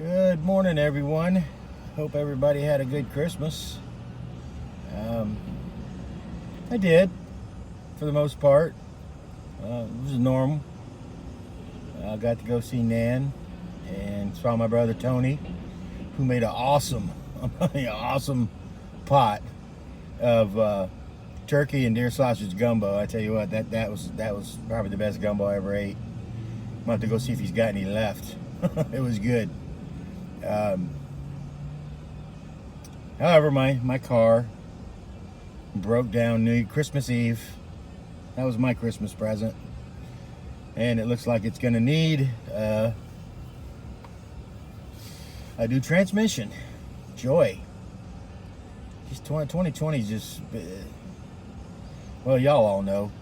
Good morning, everyone. Hope everybody had a good Christmas. I did, for the most part. It was normal. I got to go see Nan and saw my brother Tony, who made an awesome pot of turkey and deer sausage gumbo. I tell you what, that was probably the best gumbo I ever ate. I'm gonna have to go see if he's got any left. It was good. However, my car broke down Christmas Eve. That was my Christmas present, and it looks like it's gonna need a new transmission. Joy. Just 2020 is just well, y'all all know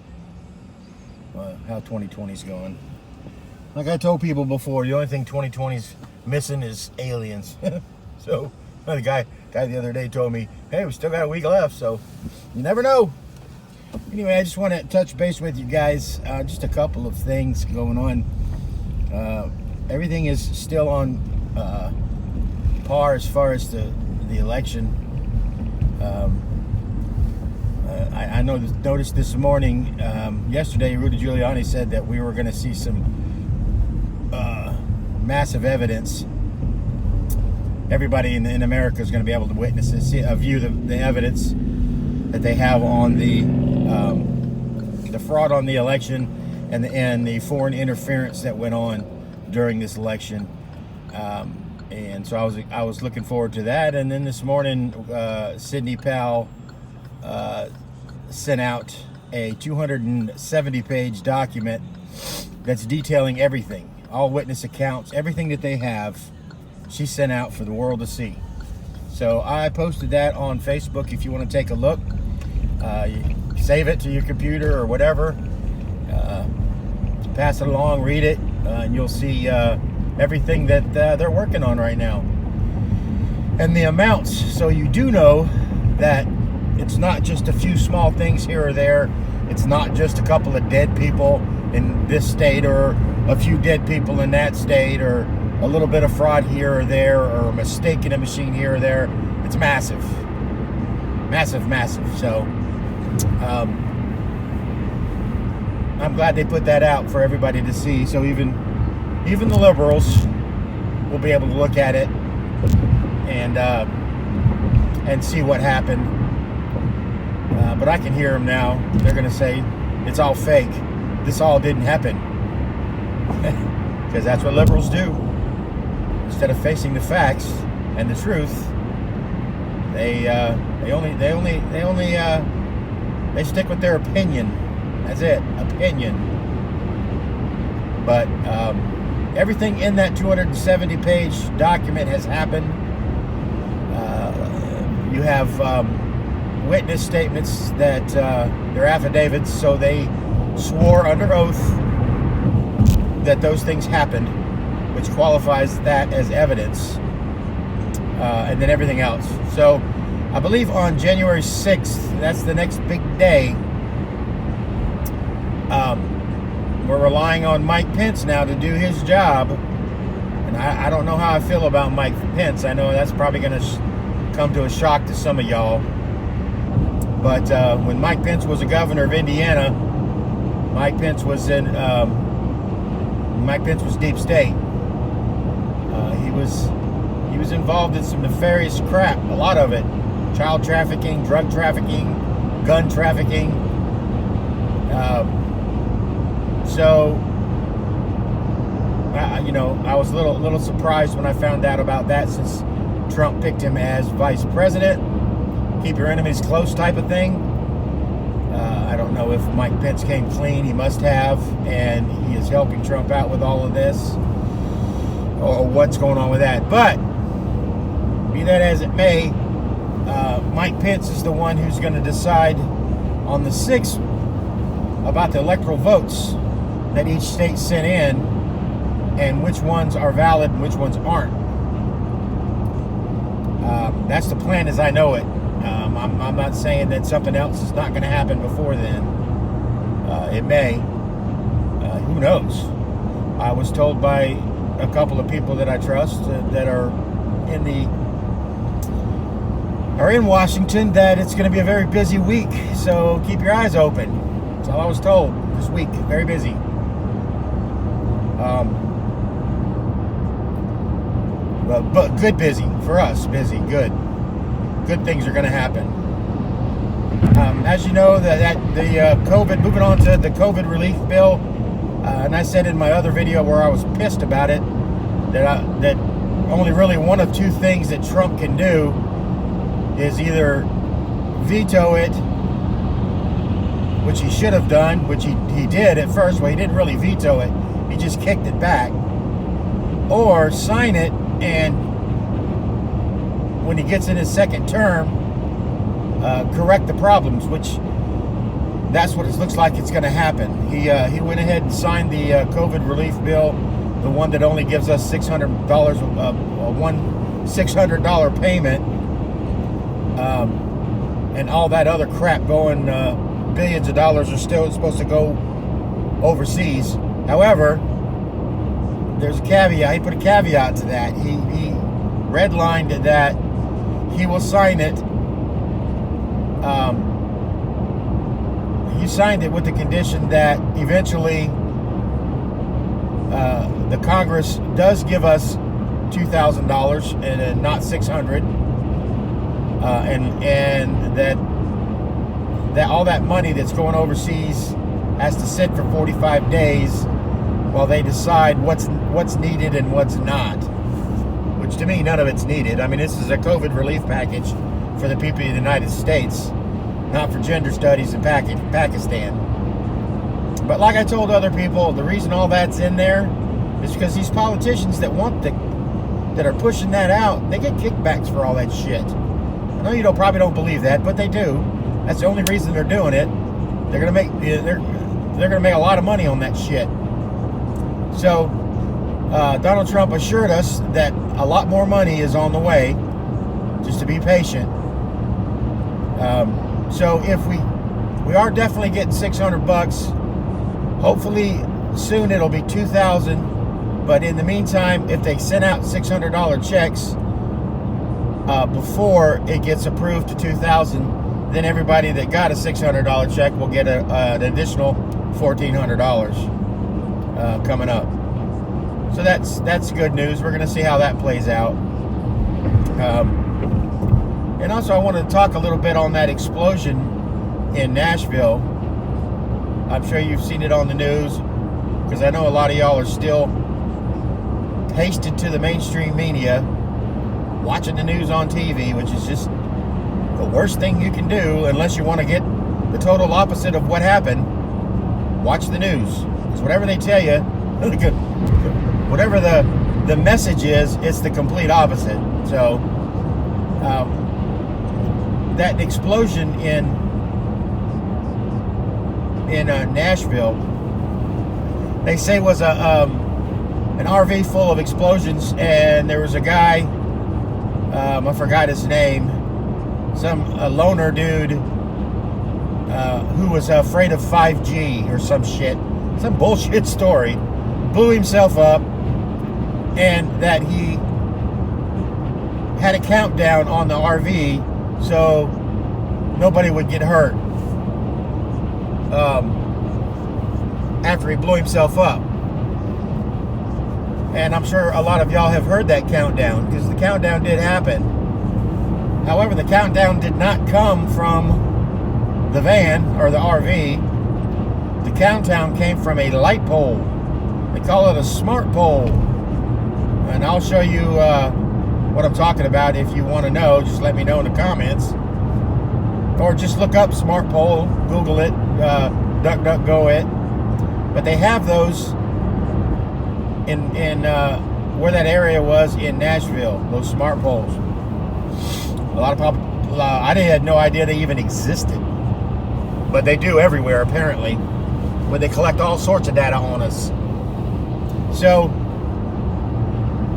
how 2020 is going. Like I told people before, the only thing 2020's missing is aliens. So the guy the other day told me, hey, we still got a week left, so you never know. Anyway, I just want to touch base with you guys. Just a couple of things going on. Everything is still on par as far as the election. I noticed this morning, yesterday, Rudy Giuliani said that we were going to see some massive evidence. Everybody in America is going to be able to witness this, view the evidence that they have on the fraud on the election and the foreign interference that went on during this election. And so I was looking forward to that. And then this morning, Sidney Powell sent out a 270-page document that's detailing everything, all witness accounts, everything that they have. She sent out for the world to see. So I posted that on Facebook. If you want to take a look, you save it to your computer or whatever, pass it along, read it, and you'll see everything that they're working on right now and the amounts. So you do know that it's not just a few small things here or there. It's not just a couple of dead people in this state or a few dead people in that state or a little bit of fraud here or there or a mistake in a machine here or there. It's massive. Massive. So I'm glad they put that out for everybody to see. So even the liberals will be able to look at it and see what happened. But I can hear them now. They're going to say it's all fake. This all didn't happen. Because that's what liberals do. Instead of facing the facts and the truth, they stick with their opinion. That's it, opinion. But everything in that 270-page document has happened. You have witness statements that they're affidavits, so they swore under oath that those things happened, which qualifies that as evidence, and then everything else. So I believe on January 6th, that's the next big day, we're relying on Mike Pence now to do his job. And I don't know how I feel about Mike Pence. I know that's probably going to come to a shock to some of y'all. But when Mike Pence was a governor of Indiana, Mike Pence was deep state. He was involved in some nefarious crap, a lot of it. Child trafficking, drug trafficking, gun trafficking. So I was a little surprised when I found out about that, since Trump picked him as vice president. Keep your enemies close type of thing. I don't know if Mike Pence came clean. He must have, and he is helping Trump out with all of this, or what's going on with that. But be that as it may, Mike Pence is the one who's going to decide on the 6th about the electoral votes that each state sent in, and which ones are valid and which ones aren't. That's the plan as I know it. I'm not saying that something else is not going to happen before then. It may. Who knows? I was told by a couple of people that I trust that are in Washington, that it's going to be a very busy week. So keep your eyes open. That's all I was told this week. Very busy. But good busy for us. Busy, good. Good things are going to happen. As you know, that the COVID. Moving on to the COVID relief bill, and I said in my other video where I was pissed about it that only really one of two things that Trump can do is either veto it, which he should have done, which he did at first. Well, he didn't really veto it. He just kicked it back. Or sign it, and when he gets in his second term, correct the problems, which that's what it looks like it's going to happen. He went ahead and signed the COVID relief bill, the one that only gives us $600, one $600 payment, and all that other crap going, billions of dollars are still supposed to go overseas. However, there's a caveat. He put a caveat to that. He redlined that he will sign it. He signed it with the condition that eventually the Congress does give us $2,000 and not $600, and that all that money that's going overseas has to sit for 45 days while they decide what's needed and what's not. Which to me, none of it's needed. I mean, this is a COVID relief package for the people of the United States, not for gender studies in Pakistan. But like I told other people, the reason all that's in there is because these politicians that are pushing that out, they get kickbacks for all that shit. I know you probably don't believe that, but they do. That's the only reason they're doing it. They're gonna make a lot of money on that shit. So Donald Trump assured us that a lot more money is on the way, just to be patient. So if we are definitely getting $600, hopefully soon it'll be $2,000. But in the meantime, if they send out $600 checks before it gets approved to $2,000, then everybody that got a $600 check will get an additional $1,400 coming up. So that's good news. We're going to see how that plays out. And also, I wanted to talk a little bit on that explosion in Nashville. I'm sure you've seen it on the news, because I know a lot of y'all are still pasted to the mainstream media, watching the news on TV, which is just the worst thing you can do unless you want to get the total opposite of what happened. Watch the news, because whatever they tell you, whatever the message is, it's the complete opposite. So that explosion in Nashville, they say was an RV full of explosions, and there was a guy, I forgot his name, a loner dude who was afraid of 5G or some shit, some bullshit story, blew himself up, and that he had a countdown on the RV so nobody would get hurt after he blew himself up. And I'm sure a lot of y'all have heard that countdown, because the countdown did happen. However, the countdown did not come from the van or the RV. The countdown came from a light pole. They call it a smart pole. And I'll show you what I'm talking about. If you want to know, just let me know in the comments. Or just look up smart pole, Google it, DuckDuckGo it. But they have those in where that area was in Nashville, those smart poles. A lot of people, I had no idea they even existed. But they do everywhere, apparently, where they collect all sorts of data on us. So,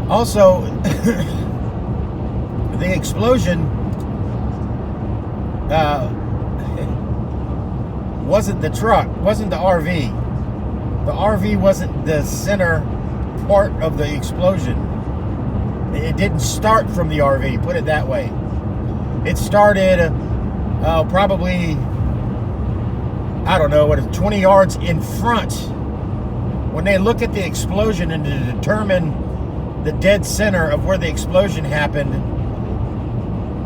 also, the explosion wasn't the truck, wasn't the RV. The RV wasn't the center part of the explosion. It didn't start from the RV, put it that way. It started probably, I don't know, 20 yards in front. When they look at the explosion and to determine the dead center of where the explosion happened,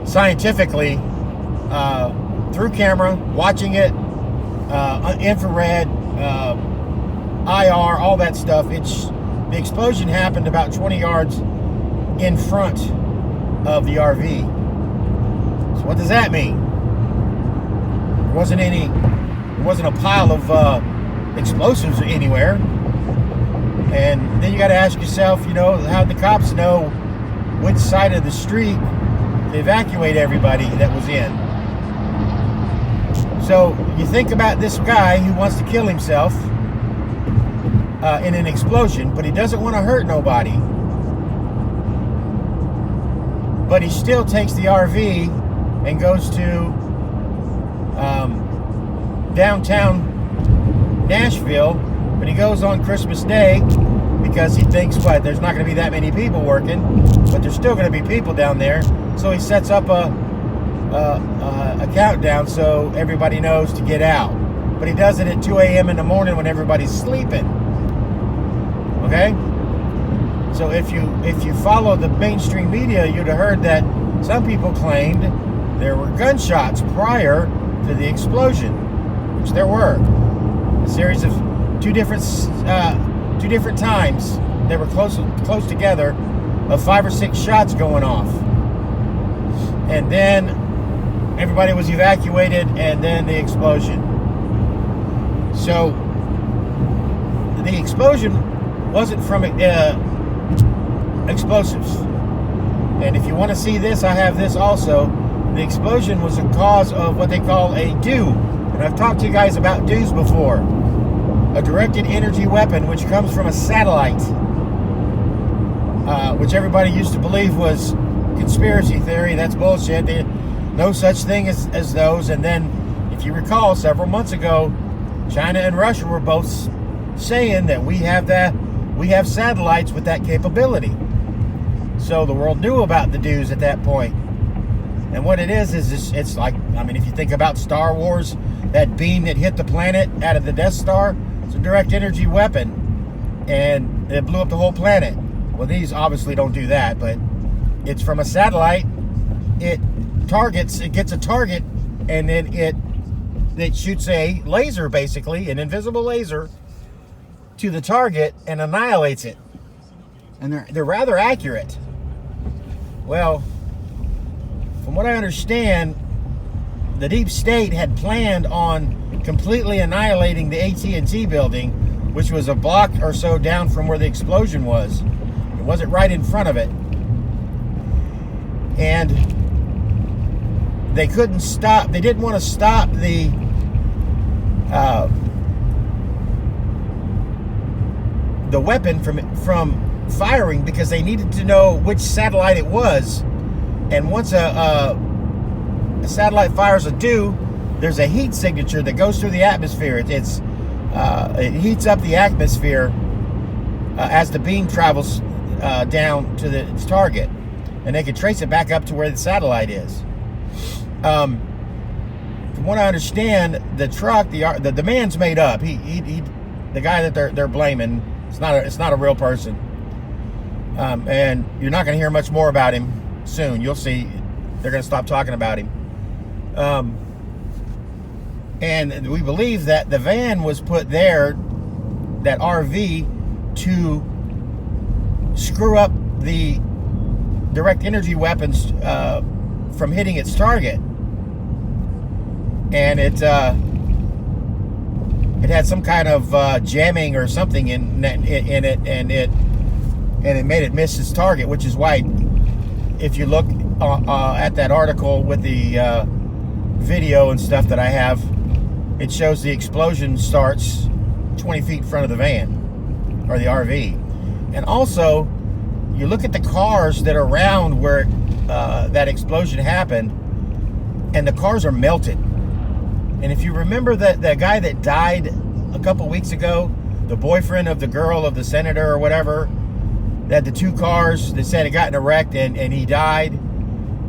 scientifically, through camera, watching it, infrared, IR, all that stuff, the explosion happened about 20 yards in front of the RV. So what does that mean? There wasn't a pile of explosives anywhere. And then you got to ask yourself, how'd the cops know which side of the street to evacuate everybody that was in? So you think about this guy who wants to kill himself in an explosion, but he doesn't want to hurt nobody. But he still takes the RV and goes to downtown Nashville, but he goes on Christmas Day because he thinks, there's not going to be that many people working, but there's still going to be people down there. So he sets up a countdown so everybody knows to get out. But he does it at 2 a.m. in the morning when everybody's sleeping. Okay? So if you follow the mainstream media, you'd have heard that some people claimed there were gunshots prior to the explosion, which there were. A series of two different times they were close together of 5 or 6 shots going off, and then everybody was evacuated, and then the explosion. So the explosion wasn't from explosives. And if you want to see this, I have this also. The explosion was a cause of what they call a DEW. And I've talked to you guys about DEWs before. A directed energy weapon, which comes from a satellite, which everybody used to believe was conspiracy theory. That's bullshit. There's no such thing as those. And then, if you recall, several months ago, China and Russia were both saying that we have satellites with that capability. So the world knew about the DEWs at that point. And what it is it's like, if you think about Star Wars, that beam that hit the planet out of the Death Star, it's a direct energy weapon, and it blew up the whole planet. Well, these obviously don't do that, but it's from a satellite. It gets a target, and then it shoots a laser, basically, an invisible laser, to the target and annihilates it. And they're rather accurate. Well, from what I understand, the deep state had planned on completely annihilating the AT&T building, which was a block or so down from where the explosion was. It wasn't right in front of it. And they couldn't stop, they didn't want to stop the weapon from firing, because they needed to know which satellite it was. And once a satellite fires a DEW, there's a heat signature that goes through the atmosphere. It heats up the atmosphere as the beam travels down to its target, and they can trace it back up to where the satellite is. From what I understand, the truck, the man's made up. He the guy that they're blaming, it's not a real person. And you're not going to hear much more about him soon. You'll see they're going to stop talking about him. And we believe that the van was put there, that RV, to screw up the direct energy weapons from hitting its target. And it had some kind of jamming or something in it, and it made it miss its target, which is why, if you look at that article with the video and stuff that I have, it shows the explosion starts 20 feet in front of the van, or the RV. And also, you look at the cars that are around where that explosion happened, and the cars are melted. And if you remember that guy that died a couple weeks ago, the boyfriend of the girl of the senator or whatever, that the two cars that said it got in a wreck and he died,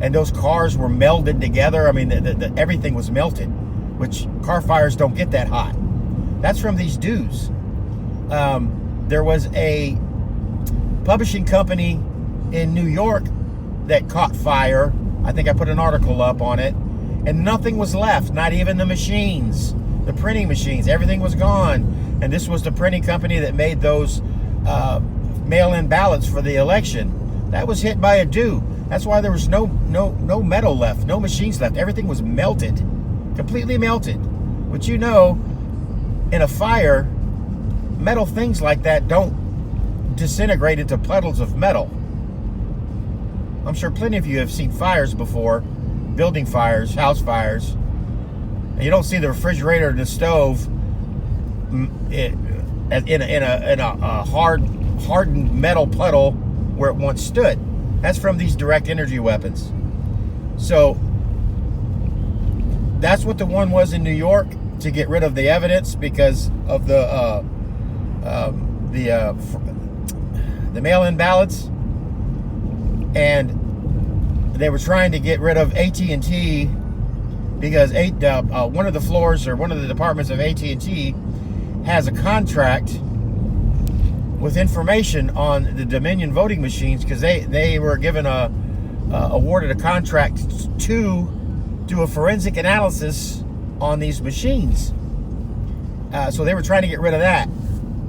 and those cars were melded together. I mean, everything was melted, which car fires don't get that hot. That's from these dudes. There was a publishing company in New York that caught fire. I think I put an article up on it, and nothing was left, not even the machines, the printing machines. Everything was gone. And this was the printing company that made those mail-in ballots for the election. That was hit by a dew. That's why there was no metal left, no machines left. Everything was melted, completely melted. But you know, in a fire, metal things like that don't disintegrate into puddles of metal. I'm sure plenty of you have seen fires before, building fires, house fires. And you don't see the refrigerator and the stove in a hardened metal puddle where it once stood. That's from these direct energy weapons. So that's what the one was in New York, to get rid of the evidence because of the mail-in ballots. And they were trying to get rid of AT&T because one of the floors, or one of the departments of AT&T has a contract with information on the Dominion voting machines, because they were given awarded a contract to do a forensic analysis on these machines. So they were trying to get rid of that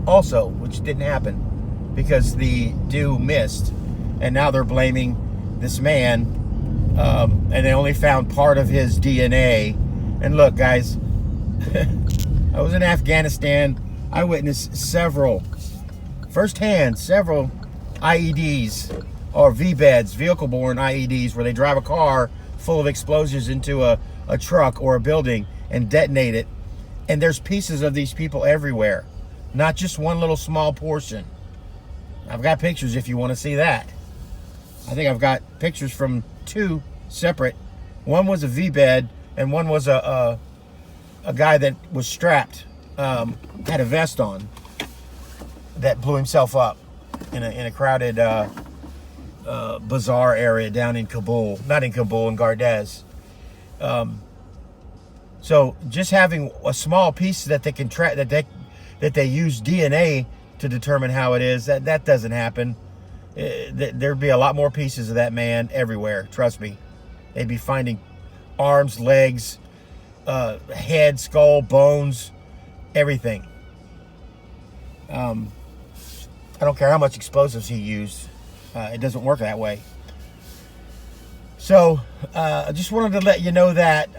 also, which didn't happen because the dew missed. And now they're blaming this man, and they only found part of his DNA. And look, guys, I was in Afghanistan. I witnessed several IEDs, or VBEDs, vehicle-borne IEDs, where they drive a car full of explosives into a truck or a building and detonate it. And there's pieces of these people everywhere, not just one little small portion. I've got pictures if you want to see that. I think I've got pictures from two separate. One was a VBED, and one was a guy that was strapped, had a vest on, that blew himself up in a crowded bazaar area down in Kabul. Not in Kabul, in Gardez. So just having a small piece that they can track, that they use DNA to determine how it is, that doesn't happen. There'd be a lot more pieces of that man everywhere. Trust me. They'd be finding arms, legs, head, skull, bones, everything. I don't care how much explosives he used. It doesn't work that way. So I just wanted to let you know that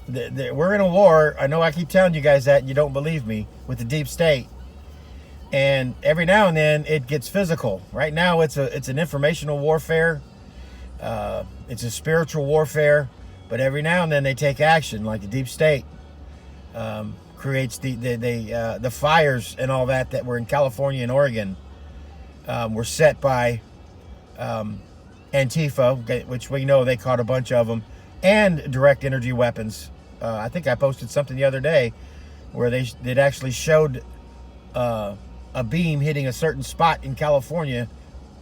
we're in a war. I know I keep telling you guys that, and you don't believe me, with the deep state. And every now and then it gets physical. Right now it's an informational warfare. It's a spiritual warfare. But every now and then they take action, like the deep state creates the fires and all that were in California and Oregon were set by Antifa, which we know they caught a bunch of them, and direct energy weapons. I think I posted something the other day where they actually showed a beam hitting a certain spot in California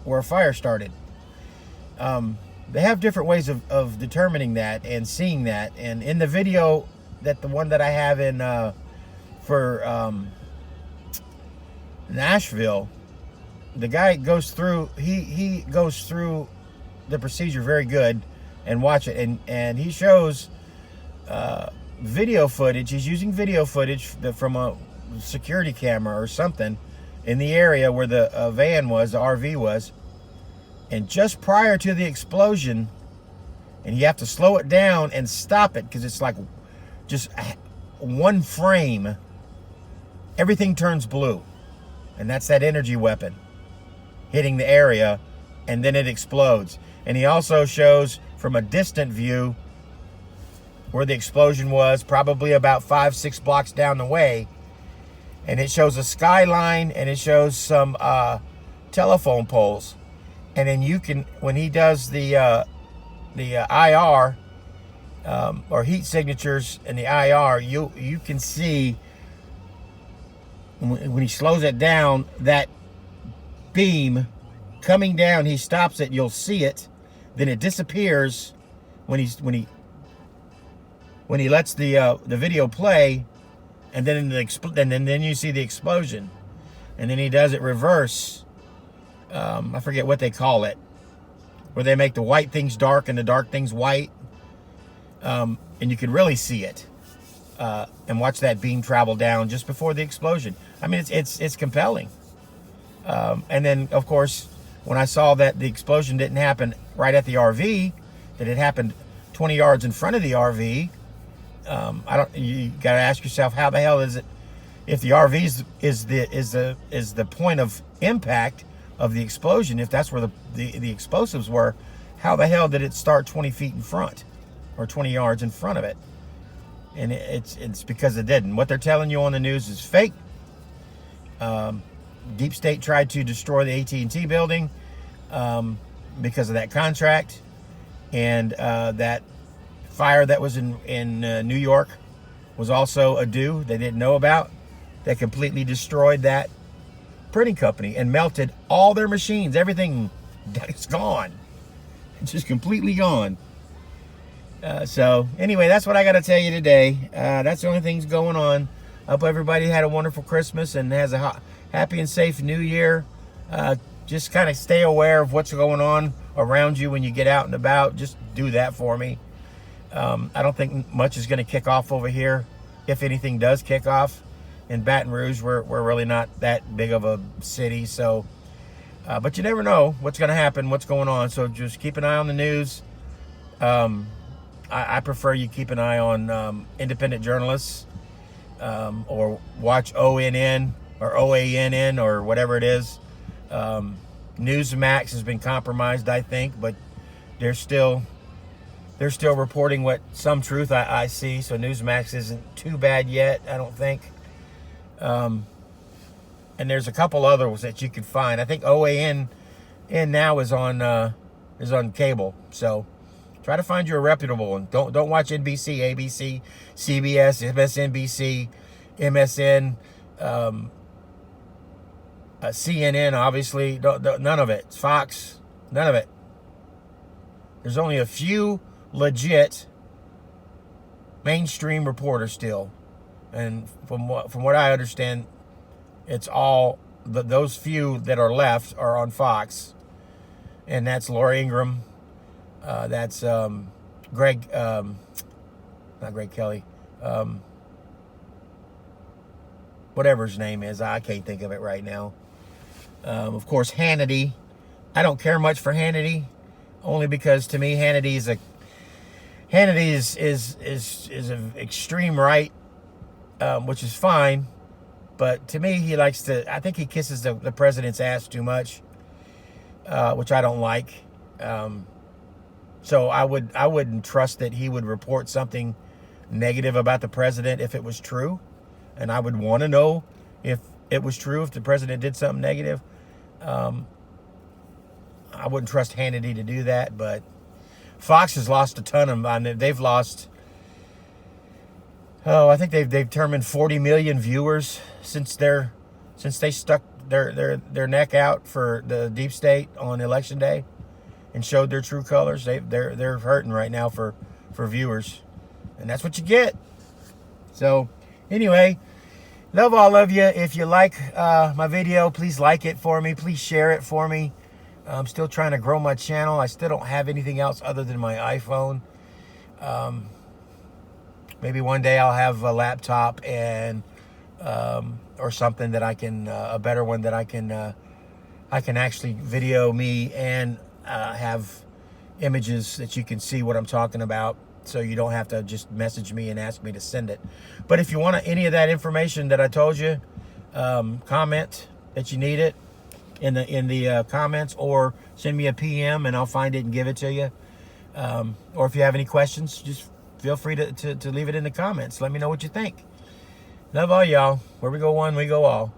where a fire started. They have different ways of determining that and seeing that. And in the video, the one that I have in for Nashville, the guy goes through, he goes through the procedure very good, and watch it, and he shows video footage. He's using video footage from a security camera or something in the area where the van was, the RV was, and just prior to the explosion, and you have to slow it down and stop it because it's like just one frame, everything turns blue, and that's that energy weapon hitting the area, and then it explodes. And he also shows from a distant view where the explosion was, probably about 5-6 blocks down the way. And it shows a skyline, and it shows some telephone poles. And then you can, when he does the IR or heat signatures in the IR, you can see when he slows it down that beam coming down. He stops it. You'll see it. Then it disappears when he lets the video play, and then then you see the explosion, and then he does it reverse. I forget what they call it, where they make the white things dark and the dark things white, and you can really see it, and watch that beam travel down just before the explosion. I mean, it's compelling. And then, of course, when I saw that the explosion didn't happen right at the RV, that it happened 20 yards in front of the RV, you got to ask yourself, how the hell is it, if the RV is the point of impact of the explosion, if that's where the explosives were, how the hell did it start 20 feet in front or 20 yards in front of it? And it's because it didn't. What they're telling you on the news is fake. Deep State tried to destroy the AT&T building because of that contract, and that fire that was in New York was also a do they didn't know about. That completely destroyed that printing company and melted all their machines. Everything is gone. It's just completely gone. So anyway, that's what I got to tell you today. That's the only things going on. I hope everybody had a wonderful Christmas and has a happy and safe New Year. Just kind of stay aware of what's going on around you when you get out and about. Just do that for me. I don't think much is going to kick off over here. If anything does kick off in Baton Rouge, we're really not that big of a city. So, but you never know what's going to happen, what's going on. So just keep an eye on the news. I prefer you keep an eye on independent journalists, or watch ONN or OANN or whatever it is. Newsmax has been compromised, I think, but they're still reporting what some truth I see. So Newsmax isn't too bad yet, I don't think. And there's a couple others that you can find. I think OAN now is on cable. So try to find you a reputable one. Don't watch NBC, ABC, CBS, MSNBC, MSN, CNN. Obviously, none of it. Fox, none of it. There's only a few legit mainstream reporters still, and from what I understand, it's all those few that are left are on Fox, and that's Laura Ingraham, that's Greg, not Greg Kelly, whatever his name is, I can't think of it right now. Of course, Hannity. I don't care much for Hannity, only because to me Hannity is an extreme right, which is fine, but to me I think he kisses the president's ass too much, which I don't like. So I wouldn't trust that he would report something negative about the president if it was true, and I would want to know if it was true, if the president did something negative. I wouldn't trust Hannity to do that, but Fox has lost a ton of. They've lost. I think they've turned 40 million viewers since they stuck their neck out for the deep state on election day and showed their true colors. They're hurting right now for viewers, and that's what you get. So anyway, love all of you. If you like my video, please like it for me. Please share it for me. I'm still trying to grow my channel. I still don't have anything else other than my iPhone. Maybe one day I'll have a laptop and or something that I can a better one that I can actually video me and have images that you can see what I'm talking about, so you don't have to just message me and ask me to send it. But if you want any of that information that I told you, comment that you need it in the comments, or send me a PM and I'll find it and give it to you. Or if you have any questions, just feel free to leave it in the comments. Let me know what you think. Love all y'all. Where we go one, we go all.